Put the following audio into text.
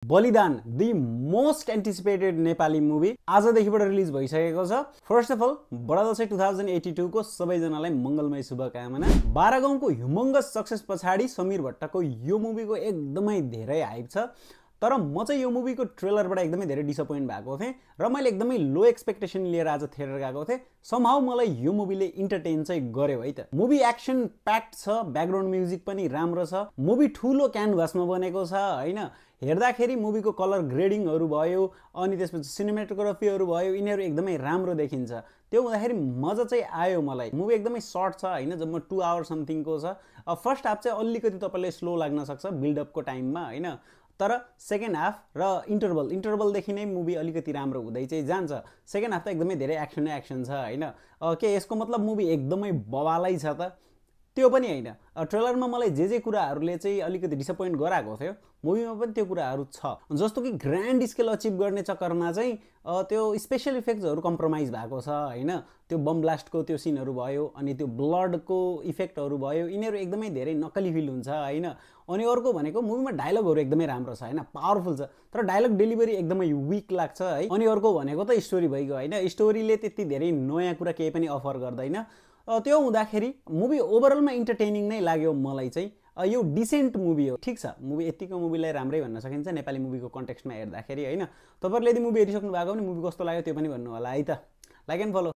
बलिदान the most anticipated Nepali movie आजदेखिबाट release भइसकेको छ। फर्स्ट अफ अल बडा दशैं 2082 को सबैजनालाई मंगलमय शुभकामना। 12 गाउँको ह्युमंगस सक्सेस पछाडि समीर भट्टको यो मुभीको एकदमै धेरै हाइप छ। तर म चाहिँ यो मुभीको ट्रेलरबाट एकदमै धेरै डिसअपोइन्ट भएको थिएँ र मैले एकदमै लो एक्सपेक्टेसन लिएर आज थिएटर गएको थिएँ। समहाउ मलाई यो मुभीले इन्टरटेन चाहिँ गर्यो है त। मुभी एक्सन प्याक्ड छ, ब्याकग्राउन्ड म्युजिक पनि राम्रो छ, मुभी ठुलो क्यानभासमा बनेको छ हैन। हेर्दाखेरि मुभीको कलर ग्रेडिङहरु भयो अनि त्यसपछि सिनेमेटोग्राफीहरु भयो, यिनीहरु एकदमै राम्रो देखिन्छ। त्यो हुँदाखेरि मजा चाहिँ आयो मलाई। मुभी एकदमै सर्ट छ हैन, जम्मा 2 आवर समथिङको छ। फर्स्ट हाफ चाहिँ अलिकति तपाईलाई स्लो लाग्न सक्छ बिल्डअपको टाइममा हैन, तर सेकेन्ड हाफ र इन्टरभलदेखि नै मुभी अलिकति राम्रो हुँदै चाहिँ जान्छ। सेकेन्ड हाफ त एकदमै धेरै एक्सन छ हैन। के यसको मतलब मुभी एकदमै बवालै छ त? त्यो पनि हैन। ट्रेलरमा मलाई जे कुराहरूले चाहिँ अलिकति डिसअपोइन्ट गराएको थियो, मुभीमा पनि त्यो कुराहरू छ। जस्तो कि ग्रान्ड स्केल अचिभ गर्ने चक्करमा चाहिँ त्यो स्पेशल इफेक्ट्सहरु कम्प्रोमाइज भएको छ हैन। त्यो बम ब्लास्टको त्यो सिनहरु भयो अनि त्यो ब्लडको इफेक्टहरु भयो, यिनीहरु एकदमै धेरै नक्कली फिल हुन्छ हैन। अनि अर्को भनेको मुभीमा डायलगहरु एकदमै राम्रो छ हैन, पावरफुल छ, तर डायलग डेलिभरी एकदमै वीक लाग्छ है। अनि अर्को भनेको त स्टोरी भइगयो हैन। स्टोरीले त्यति धेरै नयाँ कुरा केही पनि अफर गर्दैन। त्यो हुँदाखेरि मुभी ओभरअलमा इन्टरटेनिङ नै लाग्यो मलाई चाहिँ। यो डिसेन्ट मुभी हो, ठीक छ। मुभी यतिको मुभीलाई राम्रै भन्न सकिन्छ नेपाली मुभीको कन्टेक्स्टमा हेर्दाखेरि हैन। तपाईहरुले यदि मुभी हेरिसक्नु भएको भने मुभी कस्तो लाग्यो त्यो पनि भन्नु होला है त। Like and follow.